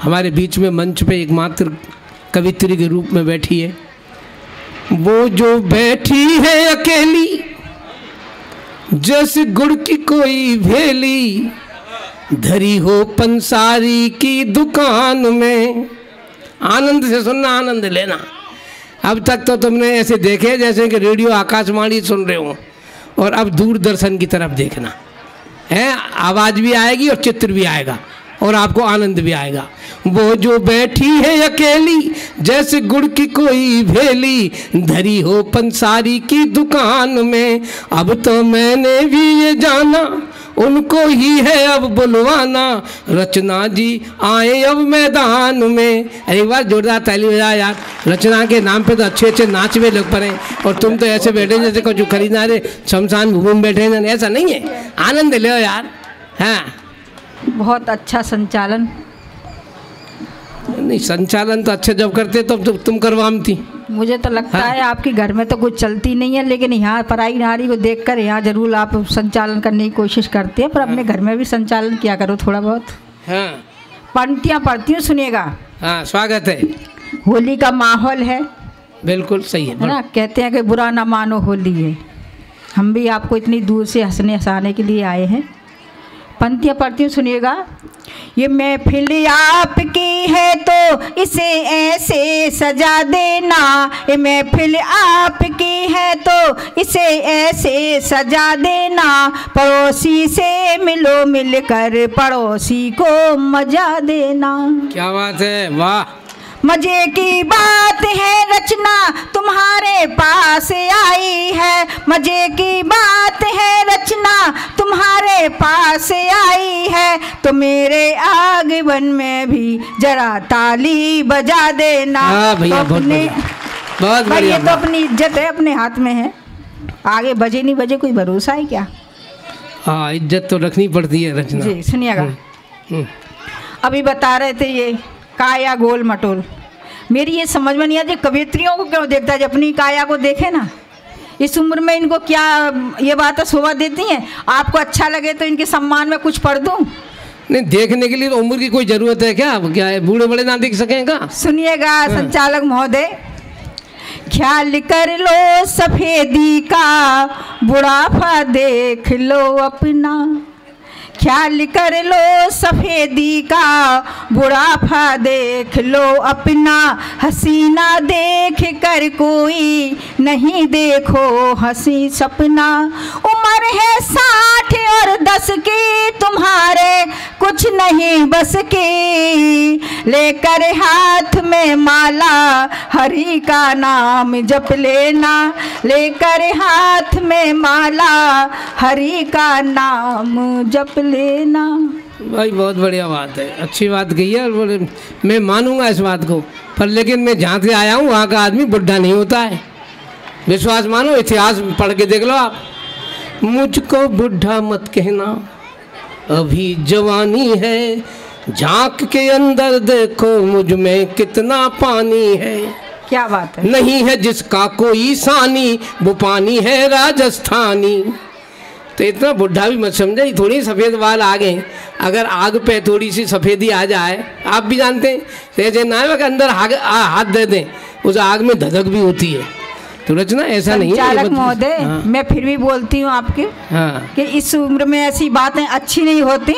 हमारे बीच में मंच पे एकमात्र कवित्री के रूप में बैठी है। वो जो बैठी है अकेली जैसे गुड़ की कोई भेली, धरी हो पंसारी की दुकान में। आनंद से सुनना, आनंद लेना। अब तक तो तुमने ऐसे देखे जैसे कि रेडियो आकाशवाणी सुन रहे हो, और अब दूरदर्शन की तरफ देखना है। आवाज़ भी आएगी और चित्र भी आएगा और आपको आनंद भी आएगा। वो जो बैठी है अकेली जैसे गुड़ की कोई भेली, धरी हो पंसारी की दुकान में। अब तो मैंने भी ये जाना उनको ही है अब बुलवाना, रचना जी आए अब मैदान में। अरे एक बार जोरदार ताली बजा यार। रचना के नाम पे तो अच्छे अच्छे नाच में लग पड़े, और तुम तो ऐसे बैठे जैसे कुछ खरीदना रे शमशान भूमि में बैठे हैं। ऐसा नहीं है, आनंद ले यार। हाँ, बहुत अच्छा संचालन। नहीं, संचालन तो अच्छा जब करते तब तो तुम करवामती। मुझे तो लगता है आपके घर में तो कुछ चलती नहीं है, लेकिन यहाँ पराई नारी को देखकर यहाँ जरूर आप संचालन करने की कोशिश करते हैं, पर अपने घर में भी संचालन किया करो थोड़ा बहुत। हाँ, पंक्तियाँ पढ़ती हूँ, सुनिएगा। हाँ, स्वागत है। होली का माहौल है, बिल्कुल सही है ना। कहते हैं कि बुरा ना मानो होली है। हम भी आपको इतनी दूर से हंसाने के लिए आए हैं। पंक्तियाँ पढ़ती हूँ, सुनिएगा। ये महफिल आपकी है तो इसे ऐसे सजा देना, ये महफिल आपकी है तो इसे ऐसे सजा देना। पड़ोसी से मिलो मिलकर पड़ोसी को मजा देना। क्या बात है, वाह। मजे की बात है रचना तुम्हारे पास आई है, मजे की बात है रचना तुम्हारे पास आई है। तो मेरे आगमन में भी जरा ताली बजा देना। भैया तो बहुत बढ़िया। ये तो अपनी इज्जत है, अपने हाथ में है। आगे बजे नहीं बजे कोई भरोसा है क्या? हाँ, इज्जत तो रखनी पड़ती है रचना जी। सुनिएगा, अभी बता रहे थे ये काया गोल मटोल। मेरी ये समझ में नहीं आती कवित्रियों को क्यों देखता है, जब अपनी काया को देखे ना। इस उम्र में इनको क्या ये बातें शोभा देती हैं? आपको अच्छा लगे तो इनके सम्मान में कुछ पढ़ दूं? नहीं, देखने के लिए तो उम्र की कोई जरूरत है क्या? क्या है, बूढ़े बड़े ना देख सकेंगे? सुनिएगा संचालक महोदय, ख्याल कर लो सफेदी का बुढ़ापा देख लो अपना। ख्याल कर लो सफेदी का बुढ़ापा देख लो अपना। हसीना देख कर कोई नहीं देखो हंसी सपना। उम्र है 60 और 10 की तुम्हारे कुछ नहीं बस की। लेकर हाथ में माला हरि का नाम जप लेना। लेकर हाथ में माला हरि का नाम जप लेना। भाई बहुत बढ़िया बात है, अच्छी बात कही है, और मैं मानूंगा इस बात को। पर लेकिन मैं जहाँ से आया हूँ वहाँ का आदमी बुढ़ा नहीं होता है, विश्वास मानो। इतिहास पढ़ के देख लो आप। मुझको बुढ़ा मत कहना, अभी जवानी है। झांक के अंदर देखो मुझ में कितना पानी है। क्या बात है। नहीं है जिसका कोई सानी, वो पानी है राजस्थानी। तो इतना बुढ़ा भी मत समझे, थोड़ी सफ़ेद बाल आ गए। अगर आग पे थोड़ी सी सफ़ेदी आ जाए, आप भी जानते हैं, जैसे ना है कि अंदर हाथ दे दें, उस आग में धधक भी होती है। तो रचना ऐसा नहीं है। संचालक महोदय, मैं फिर भी बोलती हूँ आपके कि इस उम्र में ऐसी बातें अच्छी नहीं होती।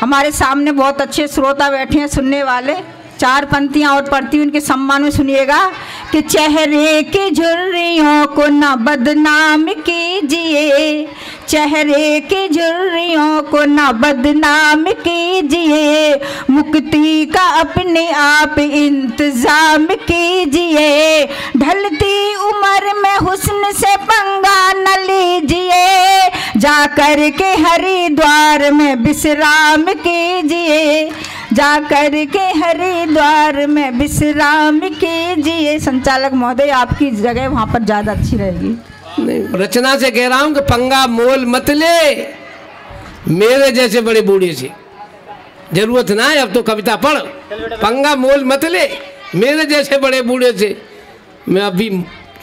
हमारे सामने बहुत अच्छे श्रोता बैठे हैं सुनने वाले। 4 पंक्तियाँ और पढ़ती हूँ, उनके सम्मान में सुनिएगा। कि चेहरे की झुर्रियों को न बदनाम कीजिए, चेहरे की झुर्रियों को न बदनाम कीजिए। मुक्ति का अपने आप इंतजाम कीजिए। ढलती उम्र में हुस्न से पंगा न लीजिए। जाकर के हरिद्वार में विश्राम कीजिए। जाकर के हरिद्वार में विश्राम कीजिए। संचालक महोदय, आपकी जगह वहाँ पर ज़्यादा अच्छी रहेगी। नहीं, रचना से कह रहा हूँ कि पंगा मोल मत ले मेरे जैसे बड़े बूढ़े से। जरूरत ना है, अब तो कविता पढ़। पंगा मोल मत ले मेरे जैसे बड़े बूढ़े से। मैं अभी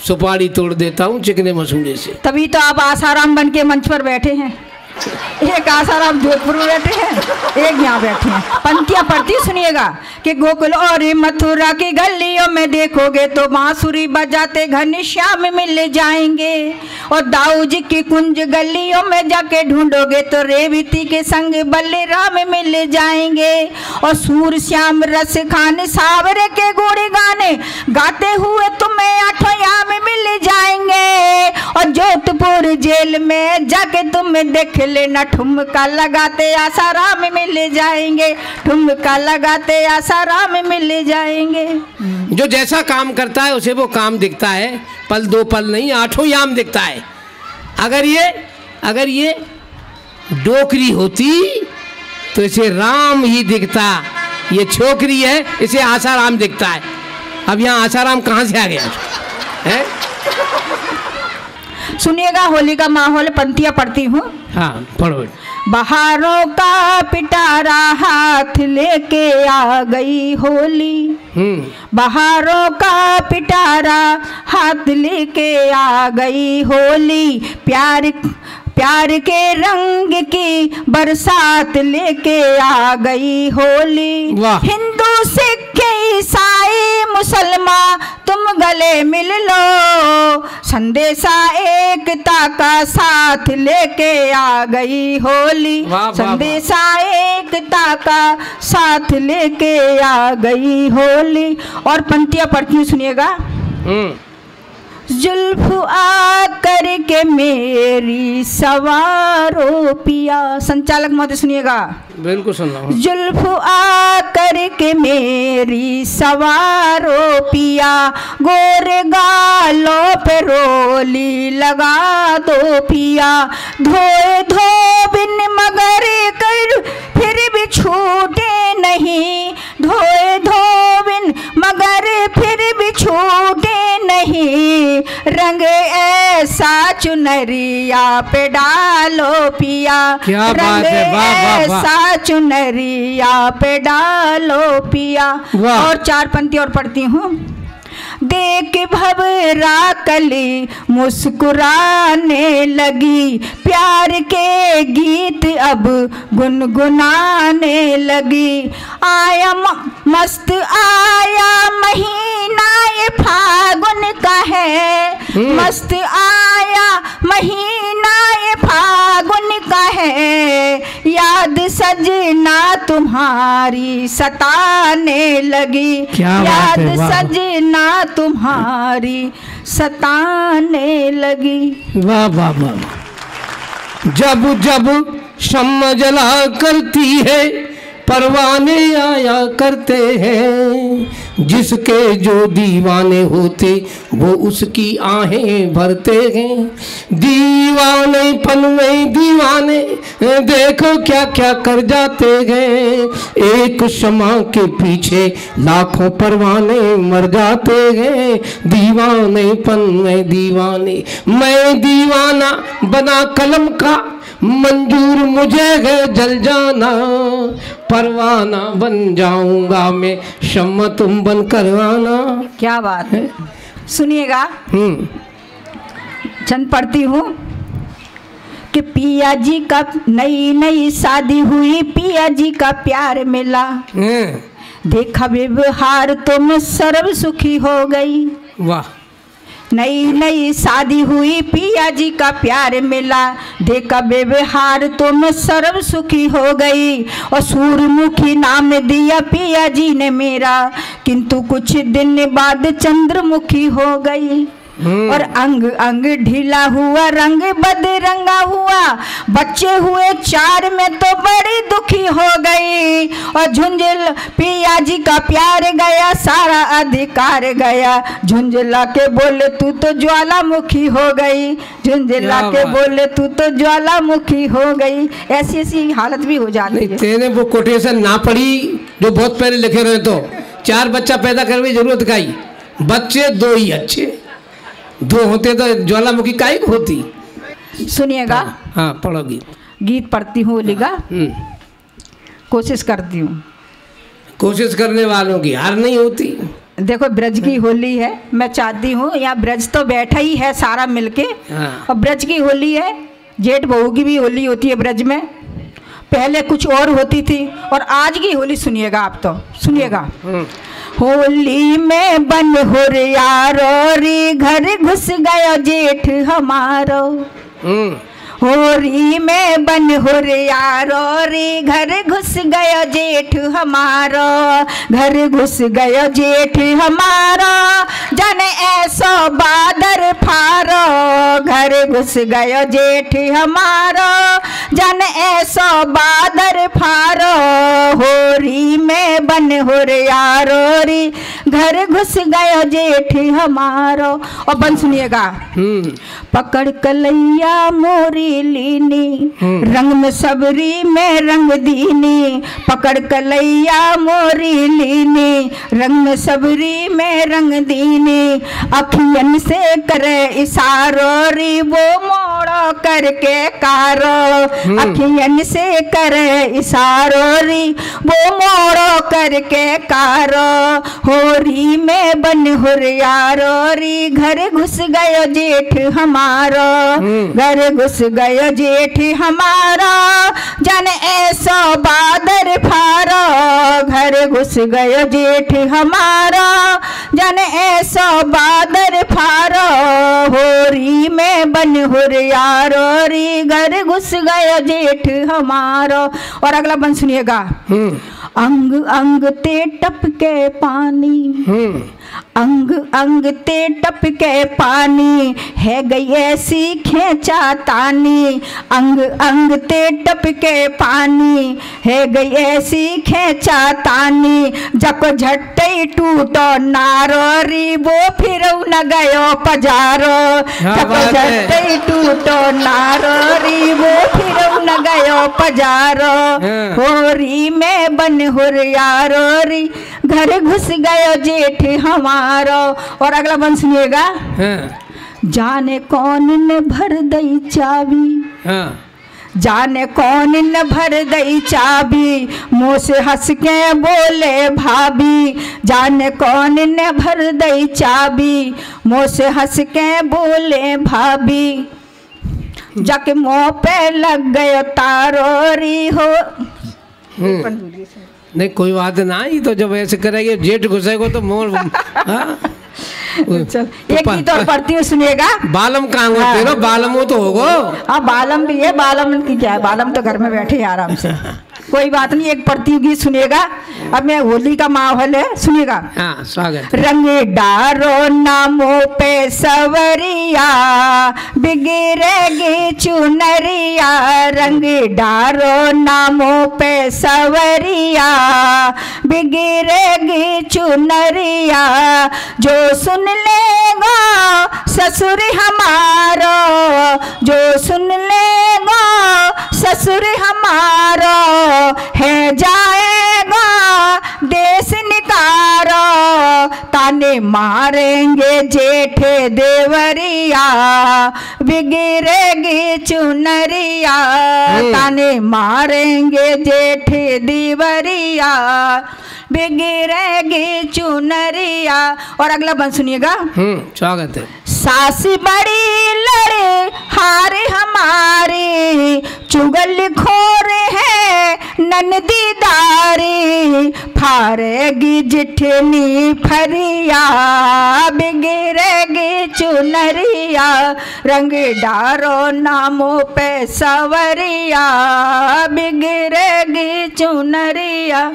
सुपारी तोड़ देता हूँ चिकने मसूड़े से। तभी तो आप आसाराम बन के मंच पर बैठे हैं। एक आसाराम जोधपुर में बैठे हैं, एक यहाँ बैठे हैं। पंक्तियाँ पढ़ती सुनिएगा कि गोकुल और मथुरा की गलियों में देखोगे तो बांसुरी बजाते घनश्याम मिल जाएंगे, और दाऊ जी की कुंज गलियों में जाके ढूंढोगे तो रेवती के संग बलराम मिल जाएंगे, और सूर श्याम रस खान सावरे के गुण गाने गाते हुए तुम्हें आठों याम मिल जाएंगे, और जोधपुर जेल में जाके तुम्हें देख लेना ठुमका लगाते आसाराम मिल जाएंगे, ठुमका लगाते आसाराम मिल जाएंगे। जो जैसा काम करता है उसे वो काम दिखता है, पल दो पल नहीं आठों याम दिखता है। अगर ये डोकरी होती तो इसे राम ही दिखता, ये छोकरी है इसे आसाराम दिखता है। अब यहाँ आसाराम कहाँ से आ गया है? सुनिएगा, होली का माहौल, पंक्तियाँ पढ़ती हूँ। हाँ पढ़ो। बहारों का पिटारा हाथ लेके आ गई होली, बहारों का पिटारा हाथ लेके आ गई होली, प्यार के रंग की बरसात लेके आ गई होली। हिंदू सिख ईसाई मुसलमान तुम गले मिल लो, संदेशा एकता का साथ लेके आ गई होली, संदेशा एकता का साथ लेके आ गई होली। और पंक्तियाँ पढ़ती सुनिएगा। जुल्फ आ करके मेरी सवारो पिया, संचालक महोदय सुनिएगा। बिल्कुल सुन रहा हूँ। जुल्फ आ करके मेरी सवारो पिया, गोरे गालों पे रोली लगा दो पिया, धोए धोबिन मगर कर फिर भी छूटे नहीं, धोए धोबिन मगर फिर भी छूटे नहीं, रंग ऐसा चुनरिया पे डालो पिया, रंग ऐसा चुनरिया पे डालो पिया। और चार पंक्ति और पढ़ती हूँ। देख भवरा कली मुस्कुराने लगी, प्यार के गीत अब गुनगुनाने लगी, आया मस्त आया महीना ये फागुन का है, मस्त आया महीना ये फागुन का है, याद सजना तुम्हारी सताने लगी, याद सजना तुम्हारी सताने लगी। वाह वाह वाह। जब जब शम्मा जला करती है परवाने आया करते हैं, जिसके जो दीवाने होते वो उसकी आहें भरते हैं, दीवाने पन में दीवाने देखो क्या क्या कर जाते हैं, एक शम्मा के पीछे लाखों परवाने मर जाते हैं, दीवाने पन में दीवाने, मैं दीवाना बना कलम का मंजूर मुझे है जल जाना, परवाना बन जाऊंगा मैं शम्मा तुम बन करवाना। क्या बात है, सुनिएगा। चंद पढ़ती हूँ कि पिया जी का नई नई शादी हुई, पिया जी का प्यार मिला, देखा व्यवहार तो मैं सर्व सुखी हो गई। वाह। नई नई शादी हुई पिया जी का प्यार मिला, देखा व्यवहार तो मैं सर्व सुखी हो गई, और सूरमुखी नाम दिया पिया जी ने मेरा, किंतु कुछ दिन बाद चंद्रमुखी हो गई, और अंग अंग ढीला हुआ रंग बदरंगा हुआ, बच्चे हुए 4 में तो बड़ी दुखी हो गई, और झुंझुल पिया जी का प्यार गया सारा अधिकार गया, झुंझुला के बोले तू तो ज्वालामुखी हो गई, झुंझुला के बोले तू तो ज्वालामुखी हो गई। ऐसी ऐसी हालत भी हो जाती है। तेने वो कोटेशन ना पढ़ी जो बहुत पहले लिखे रहे, तो 4 बच्चा पैदा करने की जरूरत काई, बच्चे 2 ही अच्छे, 2 होते तो ज्वालामुखी काहे को होती। सुनिएगा। हाँ पढ़ोगी। गीत पढ़ती हूँ लिखा, कोशिश करती हूँ, कोशिश करने वालों की हार नहीं होती। देखो ब्रज की होली है, मैं चाहती हूँ यहाँ ब्रज तो बैठा ही है सारा मिलके, और ब्रज की होली है, जेठ बहू की भी होली होती है ब्रज में, पहले कुछ और होती थी। और आज की होली सुनिएगा आप, तो सुनिएगा। होली में बन हो रे यारो रे, घर घुस गया जेठ हमारो। होली में बन हो रे यारो रे, घर घुस गया जेठ हमारो। घर घुस गया जेठ हमारो, जाने ऐसो बादर फारो। घर घुस गया जेठ हमारो, जाने ऐसो बादर फारो। होली में बन हो रे यारो रे, घर घुस गया जेठ हमारो। और बन सुनिएगा। पकड़ कलैया मोरी लीनी, रंग में सबरी में रंग दीनी। पकड़ कलैया मोरी लीनी, रंग में सबरी में रंग दीनी। अखियन से करे इशारो री, वो मोड़ो करके कारो। अखियन से करे इशारो री, वो मोड़ो करके कारो। होरी में बन हो रे यारो री, घर घुस गयो जेठ हमारो। घर घुस गयो जेठ हमारा, जाने ऐसो बादर फारो। घर घुस गयो जेठ हमारा, जाने ऐसो बादर फारो। होरी में बन हो रे यारो री, घर घुस गयो जेठ हमारो। और अगला बन सुनिएगा। अंग अंग ते टपके पानी, अंग अंग ते टपके पानी। है गई ऐसी खेचा तानी, अंग अंग ते टपके पानी। है गई ऐसी खेचा तानी, जको झट्टे टूटो नारो री, वो फिर न गयो पजारो। जको झट्टे टूटो नारो री, वो फिर न गयो पजारो। होरी में बन हो रे यारो री, घर घुस गयो जेठ हमारो। और अगला बन सुनिएगा। जाने कौन ने भर दई चाबी, जाने कौन ने भर दई चाबी। मुँह से हंस के बोले भाभी, जाने कौन ने भर दई चाबी। मुँह से हंस के बोले भाभी, जाके मुँह पे लग गयो तारो री हो। नहीं कोई बात ना, ये तो जब ऐसे करेंगे जेठ घुसेगा तो मोर। चल एक गीत और पढ़ती हूँ, सुनिएगा। बालम कहाँ होते हो? बालम हो तो होगो। हाँ बालम भी है, बालम की क्या है, बालम तो घर में बैठे हैं आराम से। कोई बात नहीं, एक पढ़ती हूँ गीत सुनिएगा। अब मैं होली का माहौल है, सुनिएगा। हाँ स्वागत। रंग डारो नामो पे सवरिया, बिगड़ेगी चुनरिया। रंग डारो नामो पे सवरिया, बिगड़ेगी चुनरिया। जो सुन लेगा ससुर हमारो, जो सुन लेगा ससुर हमारो। है जाएगा देश निकारो, ताने मारेंगे जेठे देवरिया। बिगड़ेगी चुनरिया, ताने मारेंगे जेठे देवरिया। बिगड़ेगी चुनरिया। और अगला बंद सुनिएगा। स्वागत है। सास बड़ी लड़े हार हमारी, चुगल खोर है ननदीदारी। फारेगी जिठनी फरिया, बिगड़ेगी चुनरिया। रंग डारो नामों पे सवरिया, बिगड़ेगी चुनरिया।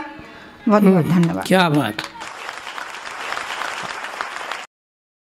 बहुत बहुत धन्यवाद। क्या बात।